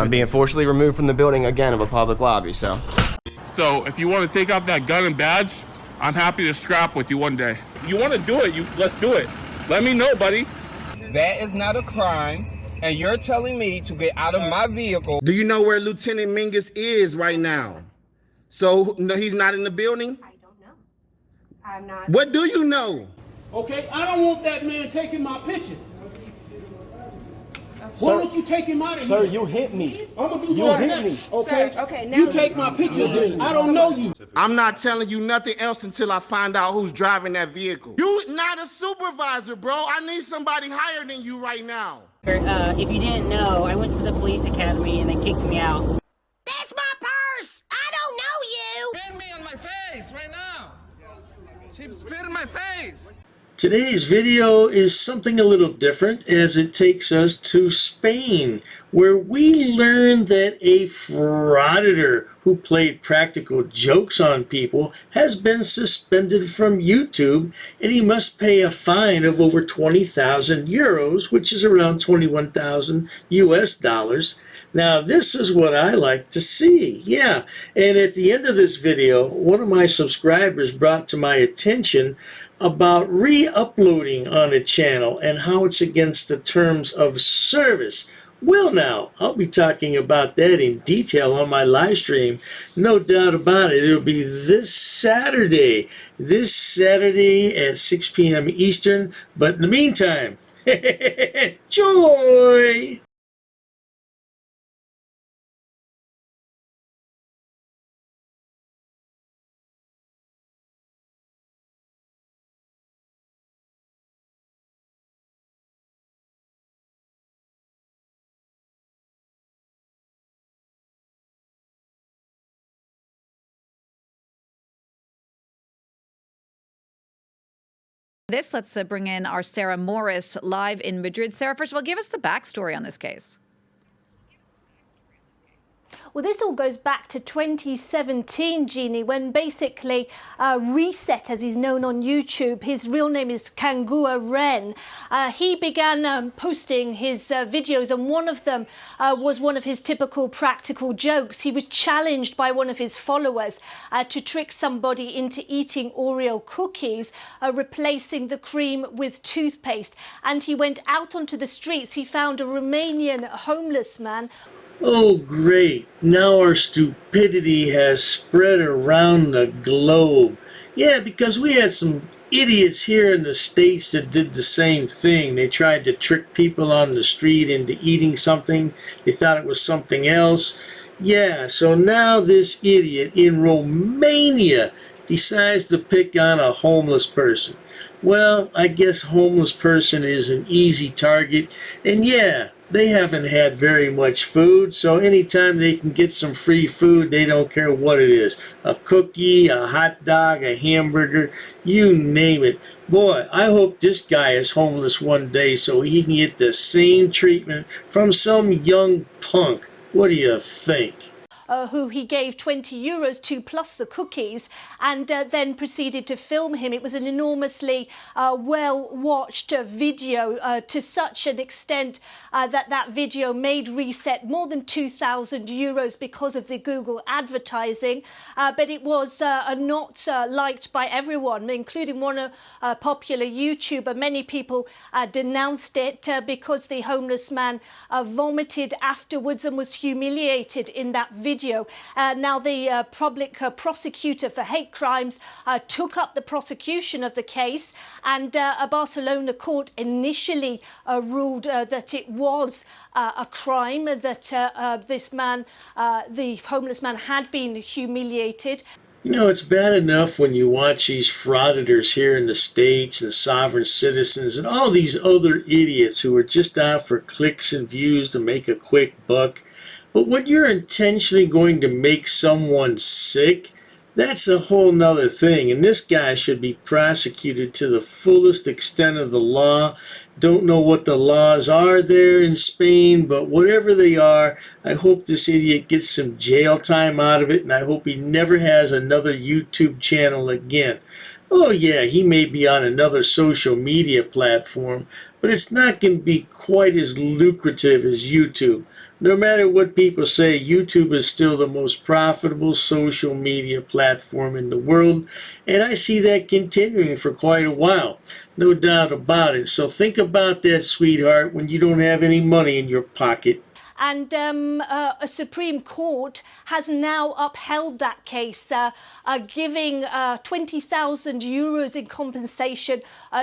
I'm being forcibly removed from the building again of a public lobby, so. So if you want to take out that gun and badge, I'm happy to scrap with you one day. You want to do it, let's do it. Let me know, buddy. That is not a crime, and you're telling me to get out of my vehicle. Do you know where Lieutenant Mingus is right now? So no, he's not in the building? I don't know. I'm not. What do you know? Okay, I don't want that man taking my picture. Why don't you take him out of here? Sir, you hit me. I'm gonna do You that hit next. me. Okay? Sir, okay, now you take my picture then. I don't know you. I'm not telling you nothing else until I find out who's driving that vehicle. You not a supervisor, bro. I need somebody higher than you right now. If you didn't know, I went to the police academy and they kicked me out. That's my purse! I don't know you! Spit me on my face right now! She spit in my face! Today's video is something a little different as it takes us to Spain, where we learn that a frauditor who played practical jokes on people has been suspended from YouTube, and he must pay a fine of over 20,000 euros, which is around 21,000 US dollars. Now this is what I like to see, yeah. And at the end of this video, one of my subscribers brought to my attention about re-uploading on a channel and how it's against the terms of service. Well now, I'll be talking about that in detail on my live stream. No doubt about it. It'll be this Saturday at 6 p.m. Eastern. But in the meantime, joy! Let's bring in our Sarah Morris live in Madrid. Sarah, first of all, give us the backstory on this case. Well, this all goes back to 2017, Jeannie, when basically Reset, as he's known on YouTube, his real name is Kangua Ren, he began posting his videos, and one of them was one of his typical practical jokes. He was challenged by one of his followers to trick somebody into eating Oreo cookies, replacing the cream with toothpaste. And he went out onto the streets. He found a Romanian homeless man. Oh great, now our stupidity has spread around the globe. Yeah, because we had some idiots here in the States that did the same thing. They tried to trick people on the street into eating something. They thought it was something else. Yeah, so now this idiot in Romania decides to pick on a homeless person. Well, I guess homeless person is an easy target, and yeah, they haven't had very much food, so anytime they can get some free food, they don't care what it is. A cookie, a hot dog, a hamburger, you name it. Boy, I hope this guy is homeless one day so he can get the same treatment from some young punk. What do you think? Who he gave 20 euros to plus the cookies, and then proceeded to film him. It was an enormously well-watched video to such an extent that video made Reset more than 2,000 euros because of the Google advertising. But it was not liked by everyone, including one popular YouTuber. Many people denounced it because the homeless man vomited afterwards and was humiliated in that video. Now the public prosecutor for hate crimes took up the prosecution of the case, and a Barcelona court initially ruled that it was a crime, that this man, the homeless man, had been humiliated. You know, it's bad enough when you watch these frauditors here in the States and sovereign citizens and all these other idiots who are just out for clicks and views to make a quick buck. But when you're intentionally going to make someone sick, that's a whole nother thing. And this guy should be prosecuted to the fullest extent of the law. Don't know what the laws are there in Spain, but whatever they are, I hope this idiot gets some jail time out of it, and I hope he never has another YouTube channel again. Oh yeah, he may be on another social media platform, but it's not going to be quite as lucrative as YouTube. No matter what people say, YouTube is still the most profitable social media platform in the world, and I see that continuing for quite a while. No doubt about it. So think about that, sweetheart, when you don't have any money in your pocket. And a Supreme Court has now upheld that case, giving 20,000 euros in compensation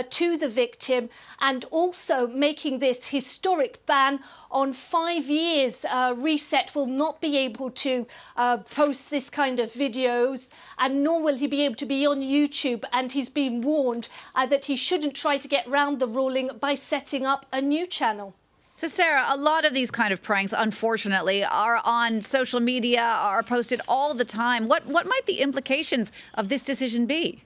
to the victim, and also making this historic ban on 5 years. Reset will not be able to post this kind of videos, and nor will he be able to be on YouTube. And he's been warned that he shouldn't try to get round the ruling by setting up a new channel. So, Sarah, a lot of these kind of pranks, unfortunately, are on social media, are posted all the time. What might the implications of this decision be?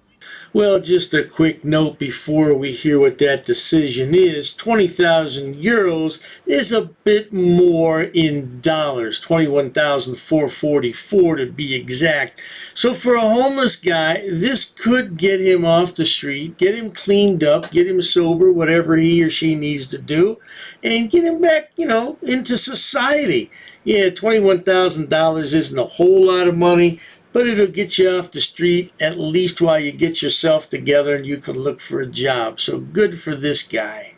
Well, just a quick note before we hear what that decision is. 20,000 euros is a bit more in dollars, 21,444 to be exact. So for a homeless guy, this could get him off the street, get him cleaned up, get him sober, whatever he or she needs to do, and get him back, into society. Yeah, $21,000 isn't a whole lot of money, but it'll get you off the street at least while you get yourself together and you can look for a job. So good for this guy.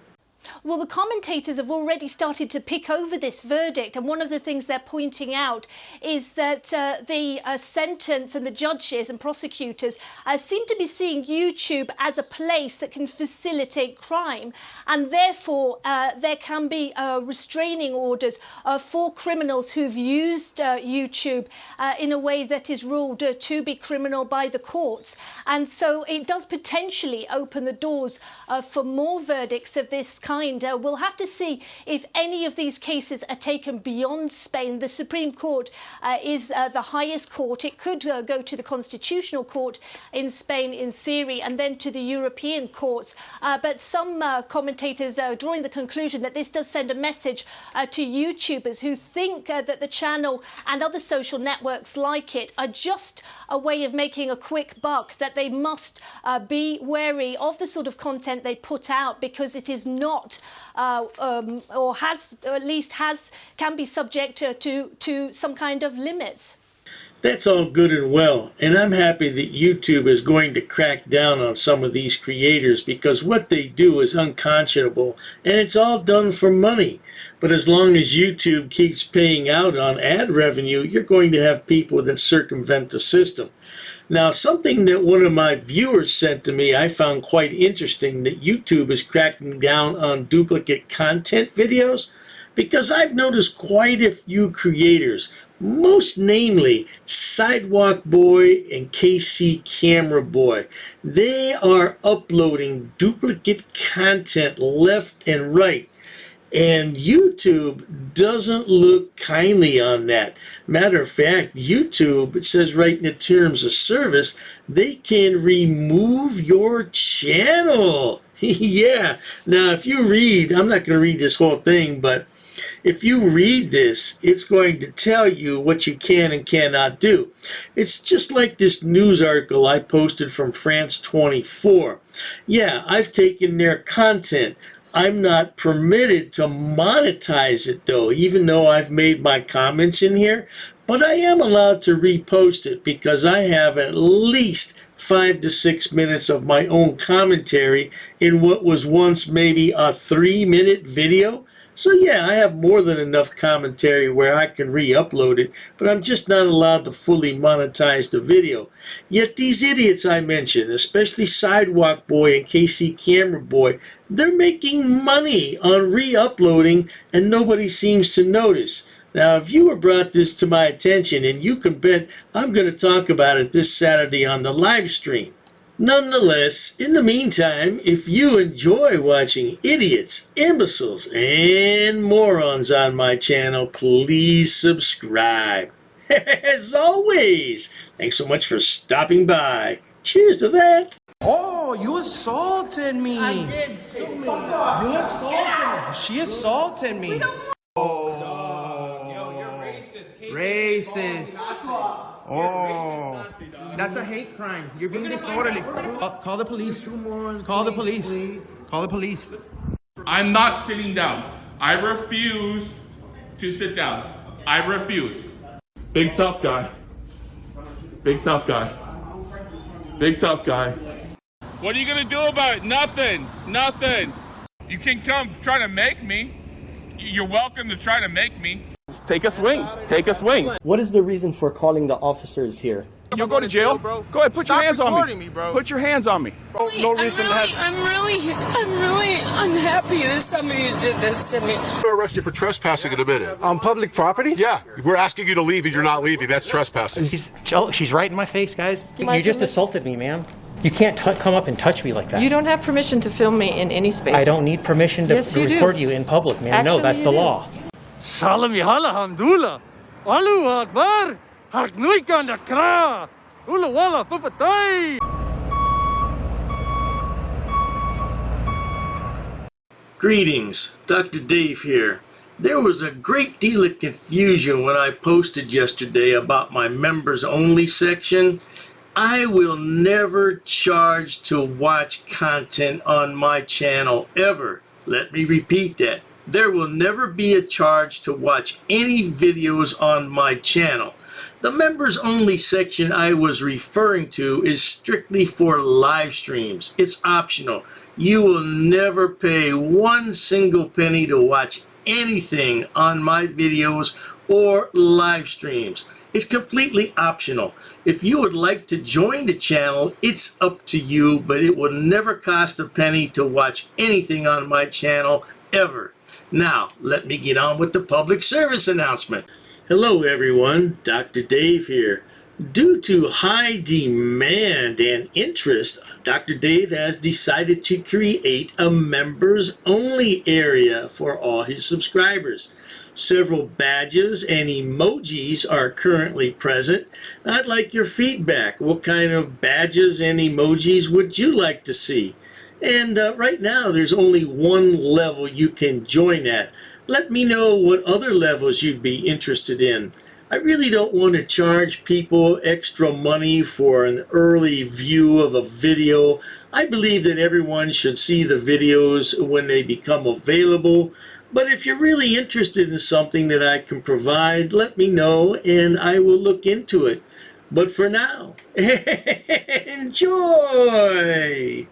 Well, the commentators have already started to pick over this verdict, and one of the things they're pointing out is that the sentence and the judges and prosecutors seem to be seeing YouTube as a place that can facilitate crime, and therefore there can be restraining orders for criminals who've used YouTube in a way that is ruled to be criminal by the courts. And so it does potentially open the doors for more verdicts of this kind. We'll have to see if any of these cases are taken beyond Spain. The Supreme Court is the highest court. It could go to the Constitutional Court in Spain in theory, and then to the European courts. But some commentators are drawing the conclusion that this does send a message to YouTubers who think that the channel and other social networks like it are just a way of making a quick buck, that they must be wary of the sort of content they put out, because it is not or has, or at least can be subject to some kind of limits. That's all good and well, and I'm happy that YouTube is going to crack down on some of these creators, because what they do is unconscionable, and it's all done for money. But as long as YouTube keeps paying out on ad revenue, you're going to have people that circumvent the system. Now, something that one of my viewers sent to me I found quite interesting, that YouTube is cracking down on duplicate content videos, because I've noticed quite a few creators, most namely Sidewalk Boy and KC Camera Boy. They are uploading duplicate content left and right. And YouTube doesn't look kindly on that. Matter of fact, YouTube, it says right in the terms of service, they can remove your channel. Yeah. Now, if you read, I'm not going to read this whole thing, but if you read this, it's going to tell you what you can and cannot do. It's just like this news article I posted from France 24. Yeah, I've taken their content. I'm not permitted to monetize it, though, even though I've made my comments in here. But I am allowed to repost it, because I have at least 5 to 6 minutes of my own commentary in what was once maybe a 3-minute video. So yeah, I have more than enough commentary where I can re-upload it, but I'm just not allowed to fully monetize the video. Yet these idiots I mentioned, especially Sidewalk Boy and KC Camera Boy, they're making money on re-uploading, and nobody seems to notice. Now, a viewer brought this to my attention, and you can bet I'm going to talk about it this Saturday on the live stream. Nonetheless, in the meantime, if you enjoy watching idiots, imbeciles, and morons on my channel, please subscribe. As always, thanks so much for stopping by. Cheers to that. Oh, you assaulted me. I did so many. You assaulted me. She assaulted me. Racist. Oh, that's a hate crime. You're being disorderly. Call the police. Call the police. Call the police. I'm not sitting down. I refuse to sit down. I refuse. Big tough guy. Big tough guy. Big tough guy. What are you gonna do about it? Nothing. Nothing. You can come try to make me. You're welcome to try to make me. Take a swing. Take a swing. What is the reason for calling the officers here? You'll go to jail, bro. Go ahead, put your hands on me. bro. Put your hands on me. No reason I'm really unhappy that somebody did this to me. I'm going to arrest you for trespassing in a minute. On public property? Yeah, we're asking you to leave and you're not leaving. That's trespassing. She's right in my face, guys. You just assaulted me, ma'am. You can't come up and touch me like that. You don't have permission to film me in any space. I don't need permission to Yes, you do. record you in public, ma'am. No, Actually, that's you the do. law. Salam yahala hamdullah. Allahu akbar. Haknuikan dakra. Ula wala fufatay. Greetings, Dr. Dave here. There was a great deal of confusion when I posted yesterday about my members only section. I will never charge to watch content on my channel ever. Let me repeat that. There will never be a charge to watch any videos on my channel. The members only section I was referring to is strictly for live streams. It's optional. You will never pay one single penny to watch anything on my videos or live streams. It's completely optional. If you would like to join the channel, it's up to you, but it will never cost a penny to watch anything on my channel ever. Now, let me get on with the public service announcement. Hello everyone, Dr. Dave here. Due to high demand and interest, Dr. Dave has decided to create a members only area for all his subscribers. Several badges and emojis are currently present. I'd like your feedback. What kind of badges and emojis would you like to see? And right now there's only one level you can join at. Let me know what other levels you'd be interested in. I really don't want to charge people extra money for an early view of a video. I believe that everyone should see the videos when they become available. But if you're really interested in something that I can provide, let me know and I will look into it. But for now, enjoy!